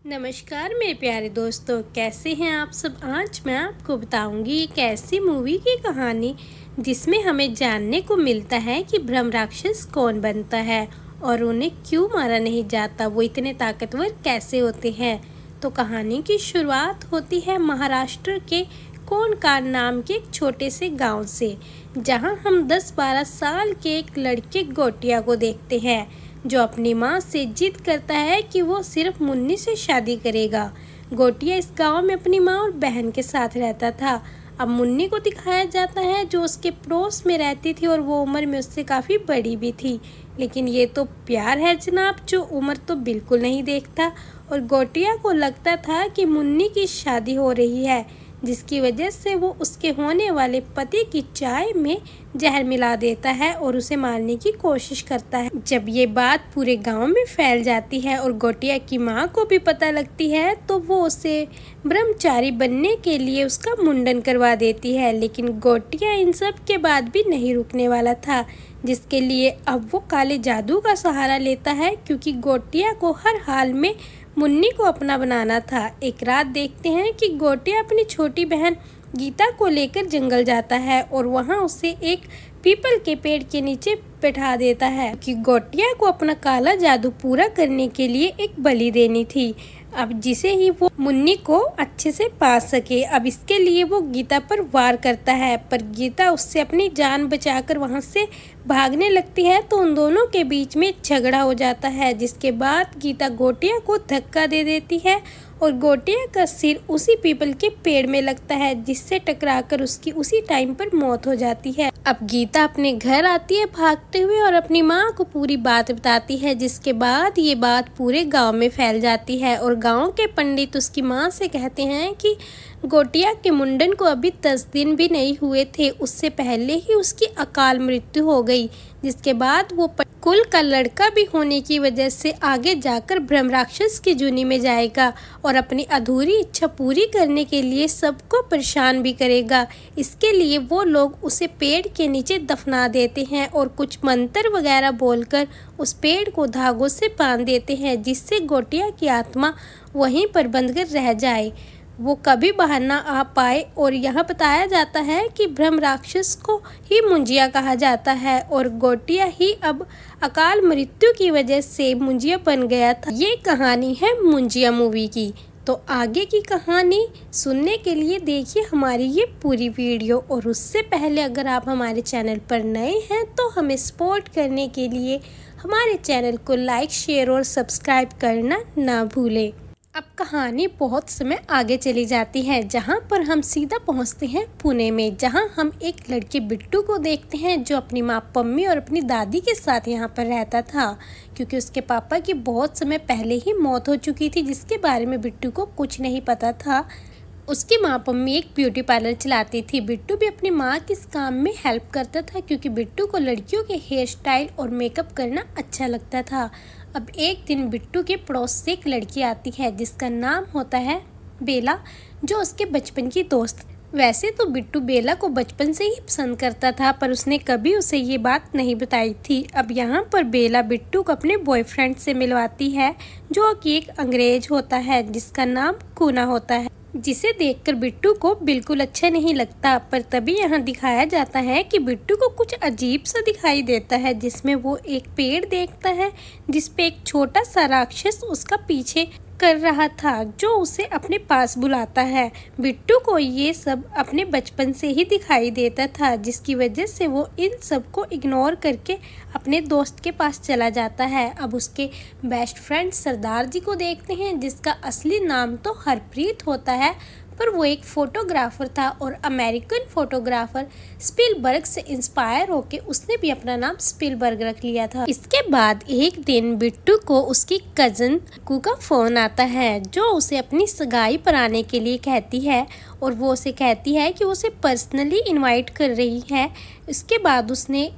नमस्कार मेरे प्यारे दोस्तों, कैसे हैं आप सब। आज मैं आपको बताऊंगी एक ऐसी मूवी की कहानी जिसमें हमें जानने को मिलता है कि ब्रह्म राक्षस कौन बनता है और उन्हें क्यों मारा नहीं जाता, वो इतने ताकतवर कैसे होते हैं। तो कहानी की शुरुआत होती है महाराष्ट्र के कोनकार नाम के एक छोटे से गांव से, जहां हम 10-12 साल के एक लड़के गोटिया को देखते हैं जो अपनी माँ से जिद करता है कि वो सिर्फ मुन्नी से शादी करेगा। गोटिया इस गांव में अपनी माँ और बहन के साथ रहता था। अब मुन्नी को दिखाया जाता है जो उसके पड़ोस में रहती थी और वो उम्र में उससे काफ़ी बड़ी भी थी। लेकिन ये तो प्यार है जनाब, जो उम्र तो बिल्कुल नहीं देखता। और गोटिया को लगता था कि मुन्नी की शादी हो रही है, जिसकी वजह से वो उसके होने वाले पति की चाय में जहर मिला देता है और उसे मारने की कोशिश करता है। जब ये बात पूरे गांव में फैल जाती है और गोटिया की माँ को भी पता लगती है, तो वो उसे ब्रह्मचारी बनने के लिए उसका मुंडन करवा देती है। लेकिन गोटिया इन सब के बाद भी नहीं रुकने वाला था, जिसके लिए अब वो काले जादू का सहारा लेता है, क्योंकि गोटिया को हर हाल में मुन्नी को अपना बनाना था। एक रात देखते हैं कि गोटिया अपनी छोटी बहन गीता को लेकर जंगल जाता है और वहां उसे एक पीपल के पेड़ के नीचे बैठा देता है कि गोटिया को अपना काला जादू पूरा करने के लिए एक बलि देनी थी, अब जिसे ही वो मुन्नी को अच्छे से पा सके। अब इसके लिए वो गीता पर वार करता है, पर गीता उससे अपनी जान बचाकर वहां से भागने लगती है, तो उन दोनों के बीच में झगड़ा हो जाता है, जिसके बाद गीता गोटिया को धक्का दे देती है और गोटिया का सिर उसी पीपल के पेड़ में लगता है, जिससे टकराकर उसकी उसी टाइम पर मौत हो जाती है। अब गीता अपने घर आती है भागते हुए और अपनी माँ को पूरी बात बताती है, जिसके बाद ये बात पूरे गांव में फैल जाती है और गांव के पंडित उसकी माँ से कहते हैं कि गोटिया के मुंडन को अभी 10 दिन भी नहीं हुए थे, उससे पहले ही उसकी अकाल मृत्यु हो गई, जिसके बाद वो कुल का लड़का भी होने की वजह से आगे जाकर ब्रह्म राक्षस की जूनी में जाएगा और अपनी अधूरी इच्छा पूरी करने के लिए सबको परेशान भी करेगा। इसके लिए वो लोग उसे पेड़ के नीचे दफना देते हैं और कुछ मंत्र वगैरह बोलकर उस पेड़ को धागों से बांध देते हैं, जिससे गोटिया की आत्मा वहीं पर बंधकर रह जाए, वो कभी बाहर ना आ पाए। और यहाँ बताया जाता है कि ब्रह्म राक्षस को ही मुंजिया कहा जाता है और गोटिया ही अब अकाल मृत्यु की वजह से मुंजिया बन गया था। ये कहानी है मुंजिया मूवी की। तो आगे की कहानी सुनने के लिए देखिए हमारी ये पूरी वीडियो, और उससे पहले अगर आप हमारे चैनल पर नए हैं तो हमें सपोर्ट करने के लिए हमारे चैनल को लाइक, शेयर और सब्सक्राइब करना ना भूलें। अब कहानी बहुत समय आगे चली जाती है, जहां पर हम सीधा पहुंचते हैं पुणे में, जहां हम एक लड़के बिट्टू को देखते हैं जो अपनी माँ पम्मी और अपनी दादी के साथ यहां पर रहता था, क्योंकि उसके पापा की बहुत समय पहले ही मौत हो चुकी थी, जिसके बारे में बिट्टू को कुछ नहीं पता था। उसकी माँ पम्मी एक ब्यूटी पार्लर चलाती थी। बिट्टू भी अपनी माँ के इस काम में हेल्प करता था, क्योंकि बिट्टू को लड़कियों के हेयर स्टाइल और मेकअप करना अच्छा लगता था। अब एक दिन बिट्टू के पड़ोस से एक लड़की आती है जिसका नाम होता है बेला, जो उसके बचपन की दोस्त। वैसे तो बिट्टू बेला को बचपन से ही पसंद करता था, पर उसने कभी उसे ये बात नहीं बताई थी। अब यहाँ पर बेला बिट्टू को अपने बॉयफ्रेंड से मिलवाती है, जो कि एक अंग्रेज होता है जिसका नाम कूना होता है, जिसे देखकर बिट्टू को बिल्कुल अच्छा नहीं लगता। पर तभी यहाँ दिखाया जाता है कि बिट्टू को कुछ अजीब सा दिखाई देता है, जिसमें वो एक पेड़ देखता है जिसपे एक छोटा सा राक्षस उसका पीछे कर रहा था, जो उसे अपने पास बुलाता है। बिट्टू को ये सब अपने बचपन से ही दिखाई देता था, जिसकी वजह से वो इन सब को इग्नोर करके अपने दोस्त के पास चला जाता है। अब उसके बेस्ट फ्रेंड सरदार जी को देखते हैं, जिसका असली नाम तो हरप्रीत होता है, पर वो एक फोटोग्राफर था और अमेरिकन फोटोग्राफर स्पीलबर्ग से इंस्पायर होके उसने भी अपना नाम स्पीलबर्ग रख लिया था। इसके बाद एक दिन बिट्टू को उसकी कजन कू का फोन आता है, जो उसे अपनी सगाई पर आने के लिए कहती है और वो उसे कहती है कि वो उसे पर्सनली इनवाइट कर रही है। इसके बाद उसने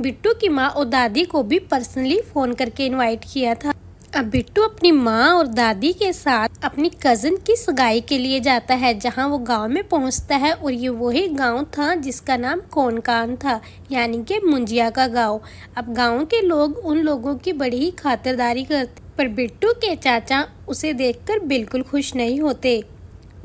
बिट्टू की माँ और दादी को भी पर्सनली फ़ोन करके इनवाइट किया था। अब बिट्टू अपनी माँ और दादी के साथ अपनी कज़न की सगाई के लिए जाता है, जहाँ वो गांव में पहुँचता है और ये वही गांव था जिसका नाम कोनकान था, यानी कि मुंजिया का गांव। अब गांव के लोग उन लोगों की बड़ी ही खातिरदारी करते, पर बिट्टू के चाचा उसे देखकर बिल्कुल खुश नहीं होते,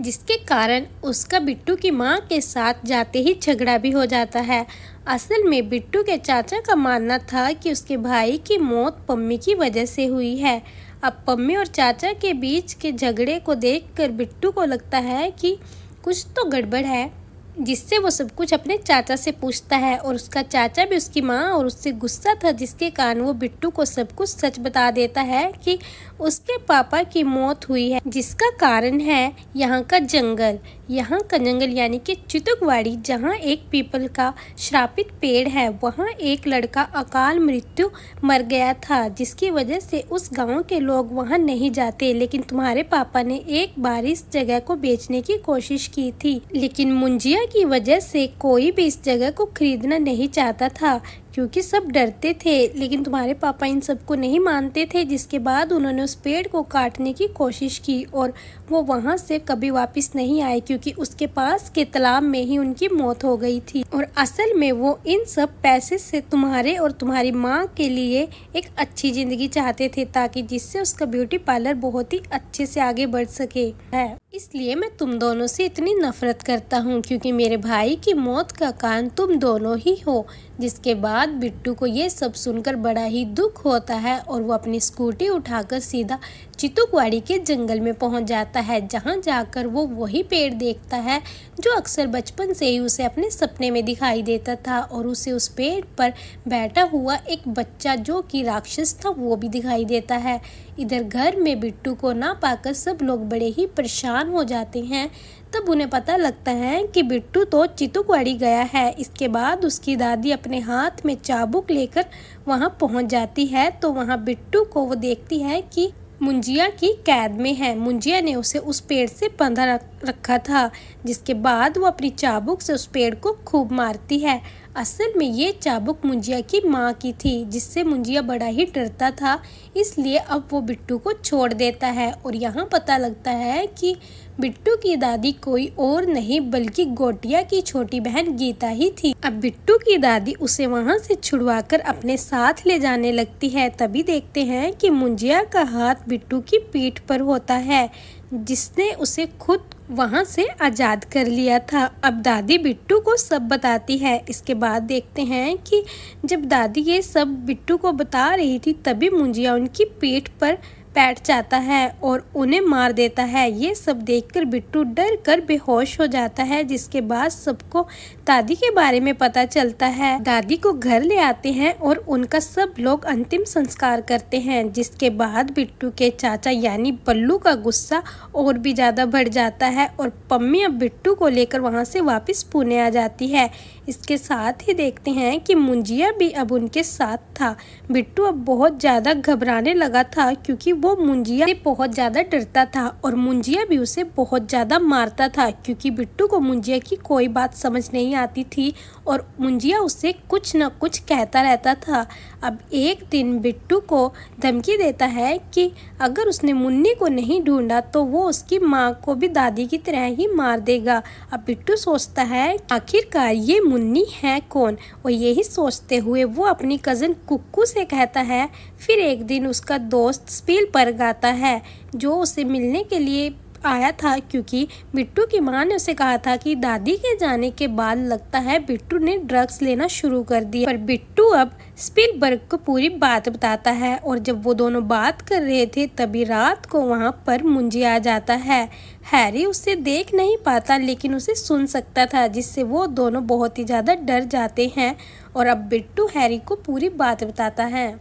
जिसके कारण उसका बिट्टू की माँ के साथ जाते ही झगड़ा भी हो जाता है। असल में बिट्टू के चाचा का मानना था कि उसके भाई की मौत पम्मी की वजह से हुई है। अब पम्मी और चाचा के बीच के झगड़े को देखकर बिट्टू को लगता है कि कुछ तो गड़बड़ है, जिससे वो सब कुछ अपने चाचा से पूछता है और उसका चाचा भी उसकी माँ और उससे गुस्सा था, जिसके कारण वो बिट्टू को सब कुछ सच बता देता है कि उसके पापा की मौत हुई है, जिसका कारण है यहाँ का जंगल। यहाँ का जंगल यानी कि चितुकवाड़ी, जहाँ एक पीपल का श्रापित पेड़ है, वहाँ एक लड़का अकाल मृत्यु मर गया था, जिसकी वजह से उस गांव के लोग वहाँ नहीं जाते। लेकिन तुम्हारे पापा ने एक बार इस जगह को बेचने की कोशिश की थी, लेकिन मुंजिया की वजह से कोई भी इस जगह को खरीदना नहीं चाहता था, क्योंकि सब डरते थे। लेकिन तुम्हारे पापा इन सबको नहीं मानते थे, जिसके बाद उन्होंने उस पेड़ को काटने की कोशिश की और वो वहाँ से कभी वापस नहीं आए, क्योंकि उसके पास के तालाब में ही उनकी मौत हो गई थी। और असल में वो इन सब पैसे से तुम्हारे और तुम्हारी माँ के लिए एक अच्छी जिंदगी चाहते थे, ताकि जिससे उसका ब्यूटी पार्लर बहुत ही अच्छे से आगे बढ़ सके है। इसलिए मैं तुम दोनों से इतनी नफरत करता हूँ, क्योंकि मेरे भाई की मौत का कारण तुम दोनों ही हो। जिसके बाद बिट्टू को ये सब सुनकर बड़ा ही दुख होता है और वो अपनी स्कूटी उठाकर सीधा चितुकवाड़ी के जंगल में पहुंच जाता है, जहां जाकर वो वही पेड़ देखता है जो अक्सर बचपन से ही उसे अपने सपने में दिखाई देता था, और उसे उस पेड़ पर बैठा हुआ एक बच्चा जो कि राक्षस था वो भी दिखाई देता है। इधर घर में बिट्टू को ना पाकर सब लोग बड़े ही परेशान हो जाते हैं। तब उन्हें पता लगता है कि बिट्टू तो चितुकवाड़ी गया है। इसके बाद उसकी दादी अपने हाथ में चाबुक लेकर वहां पहुंच जाती है, तो वहां बिट्टू को वो देखती है कि मुंजिया की कैद में है। मुंजिया ने उसे उस पेड़ से बंधा रखा था, जिसके बाद वो अपनी चाबुक से उस पेड़ को खूब मारती है। असल में ये चाबुक मुंजिया की माँ की थी, जिससे मुंजिया बड़ा ही डरता था, इसलिए अब वो बिट्टू को छोड़ देता है। और यहाँ पता लगता है कि बिट्टू की दादी कोई और नहीं बल्कि गोटिया की छोटी बहन गीता ही थी। अब बिट्टू की दादी उसे वहाँ से छुड़वाकर अपने साथ ले जाने लगती है। तभी देखते हैं कि मुंजिया का हाथ बिट्टू की पीठ पर होता है, जिसने उसे खुद वहाँ से आज़ाद कर लिया था। अब दादी बिट्टू को सब बताती है। इसके बाद देखते हैं कि जब दादी ये सब बिट्टू को बता रही थी, तभी मुंजिया उनकी पीठ पर बैठ जाता है और उन्हें मार देता है। ये सब देखकर बिट्टू डर कर बेहोश हो जाता है, जिसके बाद सबको दादी के बारे में पता चलता है। दादी को घर ले आते हैं और उनका सब लोग अंतिम संस्कार करते हैं, जिसके बाद बिट्टू के चाचा यानी बल्लू का गुस्सा और भी ज़्यादा बढ़ जाता है और पम्मी अब बिट्टू को लेकर वहाँ से वापस पुणे आ जाती है। इसके साथ ही देखते हैं कि मुंजिया भी अब उनके साथ था। बिट्टू अब बहुत ज़्यादा घबराने लगा था, क्योंकि वो मुंजिया से बहुत ज़्यादा डरता था और मुंजिया भी उसे बहुत ज़्यादा मारता था, क्योंकि बिट्टू को मुंजिया की कोई बात समझ नहीं आती थी और मुंजिया उससे कुछ न कुछ कहता रहता था। अब एक दिन बिट्टू को धमकी देता है कि अगर उसने मुन्नी को नहीं ढूंढा तो वो उसकी माँ को भी दादी की तरह ही मार देगा। अब बिट्टू सोचता है आखिरकार ये मुन्नी है कौन, और यही सोचते हुए वो अपनी कज़न कुक्कू से कहता है। फिर एक दिन उसका दोस्त स्पीलबर्ग आता है, जो उसे मिलने के लिए आया था, क्योंकि बिट्टू की माँ ने उसे कहा था कि दादी के जाने के बाद लगता है बिट्टू ने ड्रग्स लेना शुरू कर दिया। पर बिट्टू अब स्पीलबर्ग को पूरी बात बताता है, और जब वो दोनों बात कर रहे थे तभी रात को वहाँ पर मुंजिया आ जाता है। हैरी उसे देख नहीं पाता लेकिन उसे सुन सकता था, जिससे वो दोनों बहुत ही ज़्यादा डर जाते हैं। और अब बिट्टू हैरी को पूरी बात बताता है।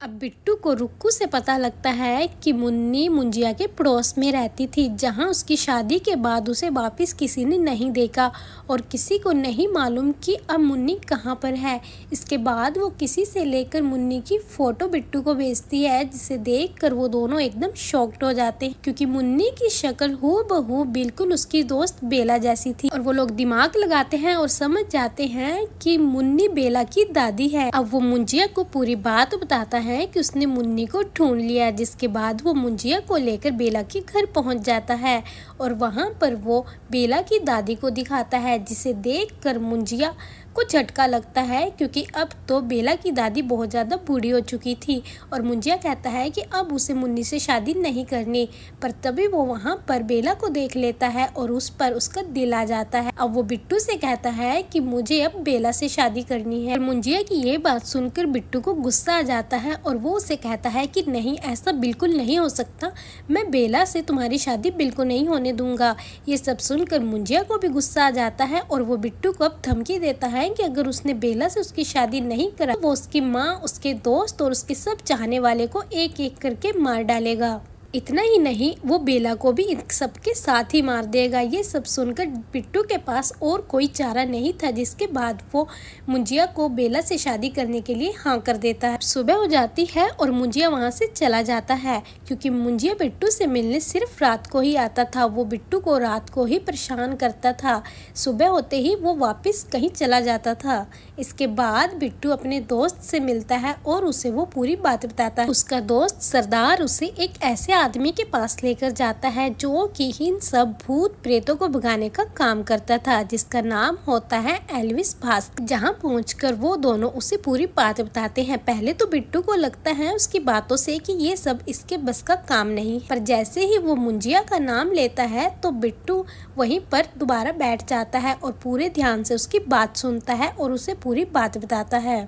अब बिट्टू को रुक्कू से पता लगता है कि मुन्नी मुंजिया के पड़ोस में रहती थी, जहां उसकी शादी के बाद उसे वापस किसी ने नहीं देखा और किसी को नहीं मालूम कि अब मुन्नी कहां पर है। इसके बाद वो किसी से लेकर मुन्नी की फ़ोटो बिट्टू को भेजती है, जिसे देखकर वो दोनों एकदम शॉक्ड हो जाते हैं, क्योंकि मुन्नी की शक्ल हूबहू बिल्कुल उसकी दोस्त बेला जैसी थी। और वो लोग दिमाग लगाते हैं और समझ जाते हैं कि मुन्नी बेला की दादी है। अब वो मुंजिया को पूरी बात बताता है है कि उसने मुन्नी को ढूंढ लिया, जिसके बाद वो मुंजिया को लेकर बेला के घर पहुंच जाता है और वहां पर वो बेला की दादी को दिखाता है, जिसे देखकर मुंजिया को झटका लगता है क्योंकि अब तो बेला की दादी बहुत ज़्यादा बूढ़ी हो चुकी थी और मुंजिया कहता है कि अब उसे मुन्नी से शादी नहीं करनी। पर तभी वो वहाँ पर बेला को देख लेता है और उस पर उसका दिल आ जाता है। अब वो बिट्टू से कहता है कि मुझे अब बेला से शादी करनी है। मुंजिया की ये बात सुनकर बिट्टू को गुस्सा आ जाता है और वो उसे कहता है कि नहीं, ऐसा बिल्कुल नहीं हो सकता, मैं बेला से तुम्हारी शादी बिल्कुल नहीं होने दूंगा। ये सब सुनकर मुंजिया को भी गुस्सा आ जाता है और वो बिट्टू को अब धमकी देता है कि अगर उसने बेला से उसकी शादी नहीं करा वो उसकी माँ, उसके दोस्त और उसके सब चाहने वाले को एक एक करके मार डालेगा। इतना ही नहीं, वो बेला को भी इन सबके साथ ही मार देगा। ये सब सुनकर बिट्टू के पास और कोई चारा नहीं था, जिसके बाद वो मुंजिया को बेला से शादी करने के लिए हाँ कर देता है। सुबह हो जाती है और मुंजिया वहाँ से चला जाता है क्योंकि मुंजिया बिट्टू से मिलने सिर्फ रात को ही आता था। वो बिट्टू को रात को ही परेशान करता था। सुबह होते ही वो वापस कहीं चला जाता था। इसके बाद बिट्टू अपने दोस्त से मिलता है और उसे वो पूरी बात बताता है। उसका दोस्त सरदार उसे एक ऐसे आदमी के पास लेकर जाता है जो कि इन सब भूत प्रेतों को भगाने का काम करता था, जिसका नाम होता है एल्विस भास्कर। जहां पहुंचकर वो दोनों उसे पूरी बात बताते हैं। पहले तो बिट्टू को लगता है उसकी बातों से कि ये सब इसके बस का काम नहीं, पर जैसे ही वो मुंजिया का नाम लेता है तो बिट्टू वहीं पर दोबारा बैठ जाता है और पूरे ध्यान से उसकी बात सुनता है और उसे पूरी बात बताता है।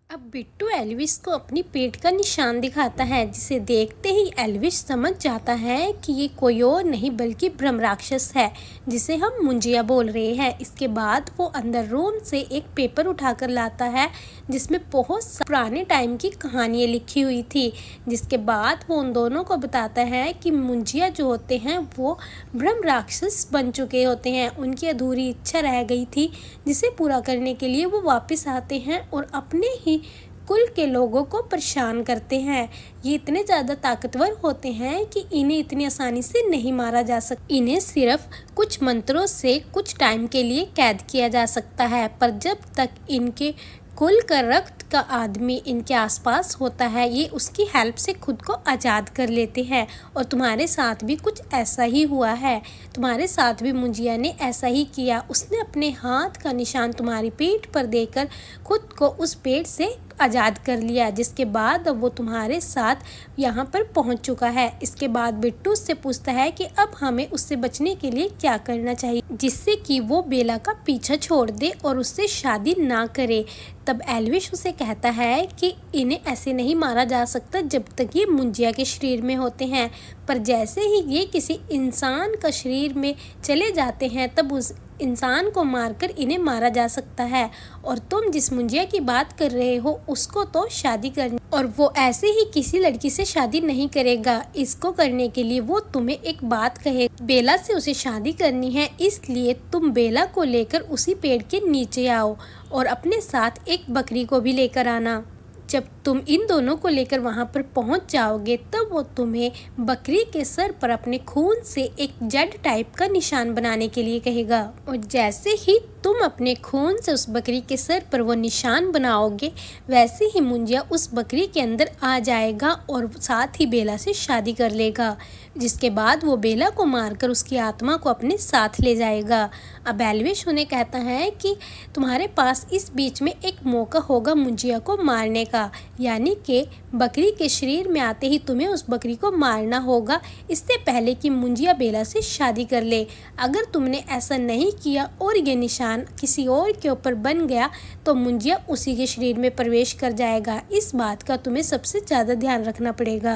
अब बिट्टू एल्विस को अपनी पेट का निशान दिखाता है, जिसे देखते ही एल्विस समझ जाता है कि ये कोई और नहीं बल्कि ब्रह्म राक्षस है, जिसे हम मुंजिया बोल रहे हैं। इसके बाद वो अंदर रूम से एक पेपर उठाकर लाता है जिसमें बहुत पुराने टाइम की कहानियाँ लिखी हुई थी, जिसके बाद वो उन दोनों को बताता है कि मुंजिया जो होते हैं वो ब्रह्म राक्षस बन चुके होते हैं। उनकी अधूरी इच्छा रह गई थी जिसे पूरा करने के लिए वो वापस आते हैं और अपने ही कुल के लोगों को परेशान करते हैं। ये इतने ज़्यादा ताकतवर होते हैं कि इन्हें इतनी आसानी से नहीं मारा जा सकता। इन्हें सिर्फ कुछ मंत्रों से कुछ टाइम के लिए कैद किया जा सकता है, पर जब तक इनके कुल का रक्त का आदमी इनके आसपास होता है ये उसकी हेल्प से खुद को आज़ाद कर लेते हैं। और तुम्हारे साथ भी कुछ ऐसा ही हुआ है। तुम्हारे साथ भी मुंजिया ने ऐसा ही किया। उसने अपने हाथ का निशान तुम्हारी पीठ पर देकर खुद को उस पेट से आज़ाद कर लिया, जिसके बाद अब वो तुम्हारे साथ यहाँ पर पहुँच चुका है। इसके बाद बिट्टू उससे पूछता है कि अब हमें उससे बचने के लिए क्या करना चाहिए जिससे कि वो बेला का पीछा छोड़ दे और उससे शादी ना करे। तब एल्विस उसे कहता है कि इन्हें ऐसे नहीं मारा जा सकता जब तक ये मुंजिया के शरीर में होते हैं, पर जैसे ही ये किसी इंसान का शरीर में चले जाते हैं तब उस इंसान को मारकर इन्हें मारा जा सकता है। और तुम जिस मुंजिया की बात कर रहे हो उसको तो शादी करनी, और वो ऐसे ही किसी लड़की से शादी नहीं करेगा। इसको करने के लिए वो तुम्हें एक बात कहे, बेला से उसे शादी करनी है, इसलिए तुम बेला को लेकर उसी पेड़ के नीचे आओ और अपने साथ एक बकरी को भी लेकर आना। जब तुम इन दोनों को लेकर वहां पर पहुंच जाओगे तब वो तुम्हें बकरी के सर पर अपने खून से एक जेड टाइप का निशान बनाने के लिए कहेगा। और जैसे ही तुम अपने खून से उस बकरी के सर पर वो निशान बनाओगे वैसे ही मुंजिया उस बकरी के अंदर आ जाएगा और साथ ही बेला से शादी कर लेगा, जिसके बाद वो बेला को मारकर उसकी आत्मा को अपने साथ ले जाएगा। अब एल्विस उन्हें कहता है कि तुम्हारे पास इस बीच में एक मौका होगा मुंजिया को मारने का, यानी कि बकरी के शरीर में आते ही तुम्हें उस बकरी को मारना होगा इससे पहले कि मुंजिया बेला से शादी कर ले। अगर तुमने ऐसा नहीं किया और ये निशान किसी और के ऊपर बन गया तो मुंजिया उसी के शरीर में प्रवेश कर जाएगा। इस बात का तुम्हें सबसे ज़्यादा ध्यान रखना पड़ेगा।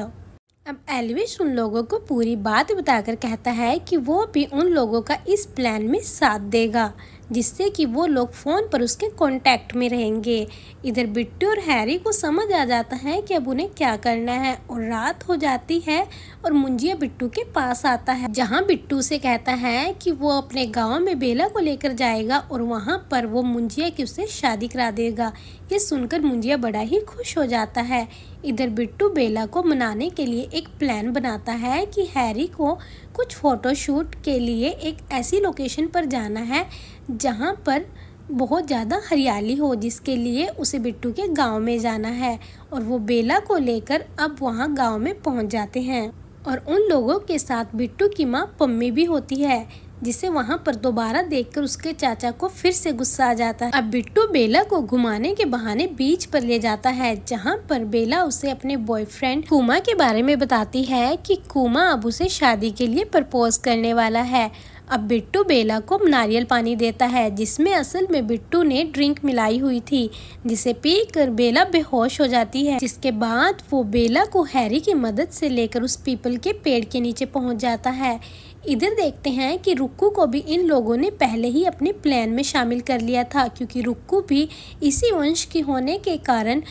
अब एल्विस उन लोगों को पूरी बात बताकर कहता है कि वो भी उन लोगों का इस प्लान में साथ देगा जिससे कि वो लोग फ़ोन पर उसके कांटेक्ट में रहेंगे। इधर बिट्टू और हैरी को समझ आ जाता है कि अब उन्हें क्या करना है और रात हो जाती है और मुंजिया बिट्टू के पास आता है, जहां बिट्टू से कहता है कि वो अपने गांव में बेला को लेकर जाएगा और वहां पर वो मुंजिया की उससे शादी करा देगा। ये सुनकर मुंजिया बड़ा ही खुश हो जाता है। इधर बिट्टू बेला को मनाने के लिए एक प्लान बनाता है कि हैरी को कुछ फ़ोटोशूट के लिए एक ऐसी लोकेशन पर जाना है जहां पर बहुत ज़्यादा हरियाली हो, जिसके लिए उसे बिट्टू के गांव में जाना है। और वो बेला को लेकर अब वहां गांव में पहुंच जाते हैं और उन लोगों के साथ बिट्टू की माँ पम्मी भी होती है, जिसे वहां पर दोबारा देखकर उसके चाचा को फिर से गुस्सा आ जाता है। अब बिट्टू बेला को घुमाने के बहाने बीच पर ले जाता है, जहां पर बेला उसे अपने बॉयफ्रेंड कुमा के बारे में बताती है कि कुमा अब उसे शादी के लिए प्रपोज करने वाला है। अब बिट्टू बेला को नारियल पानी देता है, जिसमें असल में बिट्टू ने ड्रिंक मिलाई हुई थी, जिसे पीकर बेला बेहोश हो जाती है। जिसके बाद वो बेला को हैरी की मदद से लेकर उस पीपल के पेड़ के नीचे पहुंच जाता है। इधर देखते हैं कि रुक्कू को भी इन लोगों ने पहले ही अपने प्लान में शामिल कर लिया था, क्योंकि रुक्कू भी इसी वंश की होने के कारण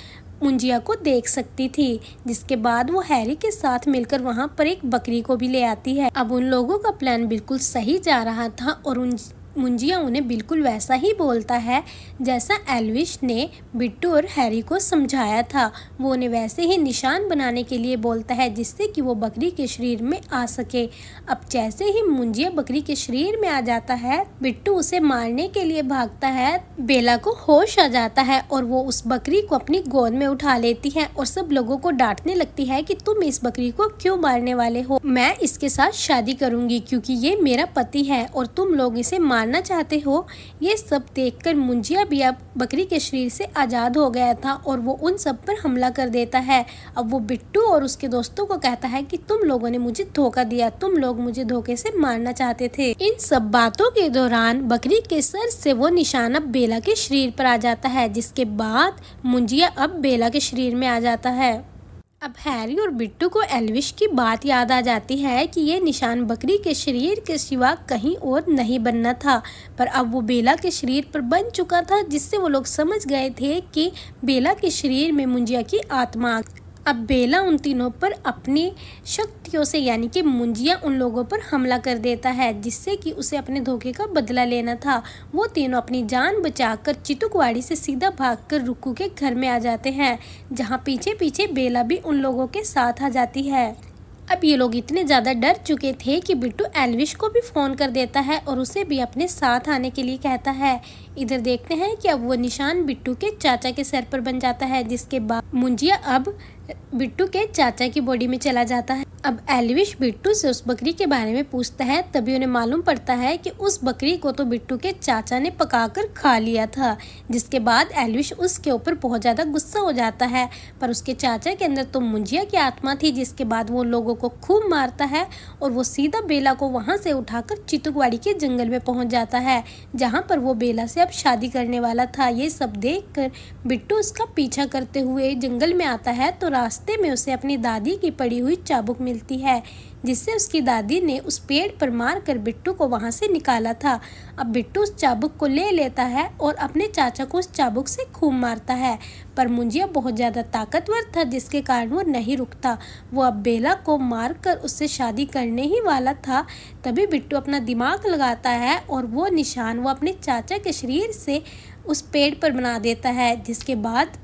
मुंजिया को देख सकती थी। जिसके बाद वो हैरी के साथ मिलकर वहां पर एक बकरी को भी ले आती है। अब उन लोगों का प्लान बिल्कुल सही जा रहा था और मुंजिया उन्हें बिल्कुल वैसा ही बोलता है जैसा एल्विश ने बिट्टू और हैरी को समझाया था। वो उन्हें वैसे ही निशान बनाने के लिए बोलता है, जिससे कि वो बकरी के शरीर में आ सके। अब जैसे ही मुंजिया बकरी के शरीर में आ जाता है, बिट्टू उसे मारने के लिए भागता है। बेला को होश आ जाता है और वो उस बकरी को अपनी गोद में उठा लेती है और सब लोगों को डांटने लगती है कि तुम इस बकरी को क्यों मारने वाले हो, मैं इसके साथ शादी करूंगी क्योंकि ये मेरा पति है और तुम लोग इसे मारना चाहते हो। ये सब देखकर मुंजिया भी अब बकरी के शरीर से आजाद हो गया था और वो उन सब पर हमला कर देता है। अब वो बिट्टू और उसके दोस्तों को कहता है कि तुम लोगों ने मुझे धोखा दिया, तुम लोग मुझे धोखे से मारना चाहते थे। इन सब बातों के दौरान बकरी के सर से वो निशाना बेला के शरीर पर आ जाता है, जिसके बाद मुंजिया अब बेला के शरीर में आ जाता है। अब हैरी और बिट्टू को एल्विश की बात याद आ जाती है कि ये निशान बकरी के शरीर के सिवा कहीं और नहीं बनना था, पर अब वो बेला के शरीर पर बन चुका था, जिससे वो लोग समझ गए थे कि बेला के शरीर में मुंजिया की आत्मा। अब बेला उन तीनों पर अपनी शक्तियों से यानी कि मुंजिया उन लोगों पर हमला कर देता है, जिससे कि उसे अपने धोखे का बदला लेना था। वो तीनों अपनी जान बचाकर चितुकवाड़ी से सीधा भागकर रुक्कू के घर में आ जाते हैं, जहां पीछे पीछे बेला भी उन लोगों के साथ आ जाती है। अब ये लोग इतने ज़्यादा डर चुके थे कि बिट्टू एल्विश को भी फ़ोन कर देता है और उसे भी अपने साथ आने के लिए कहता है। इधर देखते हैं कि अब वो निशान बिट्टू के चाचा के सर पर बन जाता है, जिसके बाद मुंजिया अब बिट्टू के चाचा की बॉडी में चला जाता है। अब एल्विश बिट्टू से उस बकरी के बारे में पूछता है, तभी उन्हें मालूम पड़ता है कि उस बकरी को तो बिट्टू के चाचा ने पकाकर खा लिया था। जिसके बाद एल्विश उसके ऊपर बहुत ज़्यादा गुस्सा हो जाता है, पर उसके चाचा के अंदर तो मुंजिया की आत्मा थी। जिसके बाद वो लोगों को खूब मारता है और वो सीधा बेला को वहाँ से उठाकर चितुकवाड़ी के जंगल में पहुँच जाता है, जहाँ पर वो बेला से अब शादी करने वाला था। ये सब देखकर बिट्टू उसका पीछा करते हुए जंगल में आता है, तो रास्ते में उसे अपनी दादी की पड़ी हुई चाबुक मिलती है, जिससे उसकी दादी ने उस पेड़ पर मारकर बिट्टू को वहां से निकाला था। अब बिट्टू उस चाबुक को ले लेता है और अपने चाचा को उस चाबुक से खूब मारता है, पर मुंजिया बहुत ज़्यादा ताकतवर था, जिसके कारण वो नहीं रुकता। वो अब बेला को मारकर उससे शादी करने ही वाला था। तभी बिट्टू अपना दिमाग लगाता है और वो निशान वो अपने चाचा के शरीर से उस पेड़ पर बना देता है, जिसके बाद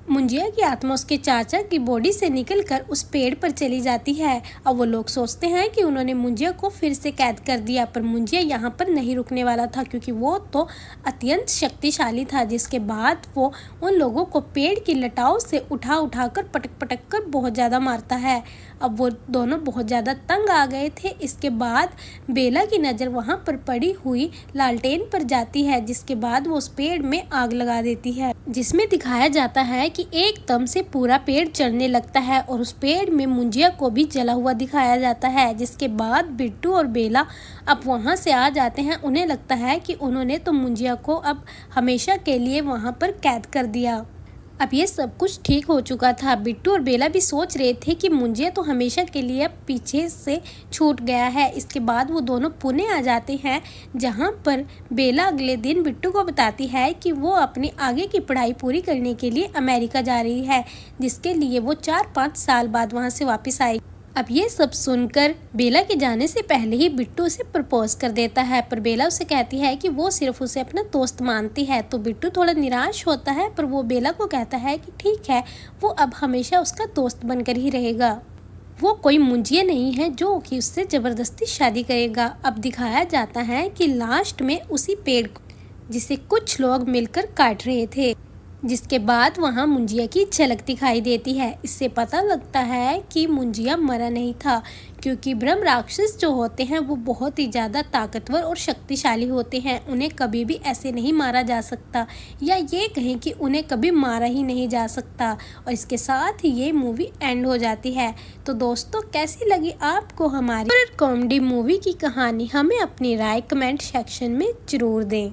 मुंजिया की आत्मा उसके चाचा की बॉडी से निकलकर उस पेड़ पर चली जाती है। अब वो लोग सोचते हैं कि उन्होंने मुंजिया को फिर से कैद कर दिया, पर मुंजिया यहाँ पर नहीं रुकने वाला था, क्योंकि वो तो अत्यंत शक्तिशाली था। जिसके बाद वो उन लोगों को पेड़ की लटाओं से उठा कर पटक कर बहुत ज़्यादा मारता है। अब वो दोनों बहुत ज़्यादा तंग आ गए थे। इसके बाद बेला की नज़र वहाँ पर पड़ी हुई लालटेन पर जाती है, जिसके बाद वो उस पेड़ में आग लगा देती है, जिसमें दिखाया जाता है कि एकदम से पूरा पेड़ जलने लगता है और उस पेड़ में मुंजिया को भी जला हुआ दिखाया जाता है। जिसके बाद बिट्टू और बेला अब वहाँ से आ जाते हैं। उन्हें लगता है कि उन्होंने तो मुंजिया को अब हमेशा के लिए वहाँ पर कैद कर दिया। अब ये सब कुछ ठीक हो चुका था। बिट्टू और बेला भी सोच रहे थे कि मुंजिया तो हमेशा के लिए अब पीछे से छूट गया है। इसके बाद वो दोनों पुणे आ जाते हैं, जहाँ पर बेला अगले दिन बिट्टू को बताती है कि वो अपनी आगे की पढ़ाई पूरी करने के लिए अमेरिका जा रही है, जिसके लिए वो 4-5 साल बाद वहाँ से वापस आएगी। अब ये सब सुनकर बेला के जाने से पहले ही बिट्टू उसे प्रपोज कर देता है, पर बेला उसे कहती है कि वो सिर्फ उसे अपना दोस्त मानती है। तो बिट्टू थोड़ा निराश होता है, पर वो बेला को कहता है कि ठीक है, वो अब हमेशा उसका दोस्त बनकर ही रहेगा। वो कोई मुंजिया नहीं है जो कि उससे ज़बरदस्ती शादी करेगा। अब दिखाया जाता है कि लास्ट में उसी पेड़ जिसे कुछ लोग मिलकर काट रहे थे, जिसके बाद वहां मुंजिया की झलक दिखाई देती है। इससे पता लगता है कि मुंजिया मरा नहीं था, क्योंकि ब्रह्म राक्षस जो होते हैं वो बहुत ही ज़्यादा ताकतवर और शक्तिशाली होते हैं। उन्हें कभी भी ऐसे नहीं मारा जा सकता, या ये कहें कि उन्हें कभी मारा ही नहीं जा सकता। और इसके साथ ही ये मूवी एंड हो जाती है। तो दोस्तों, कैसी लगी आपको हमारी कॉमेडी मूवी की कहानी? हमें अपनी राय कमेंट सेक्शन में ज़रूर दें।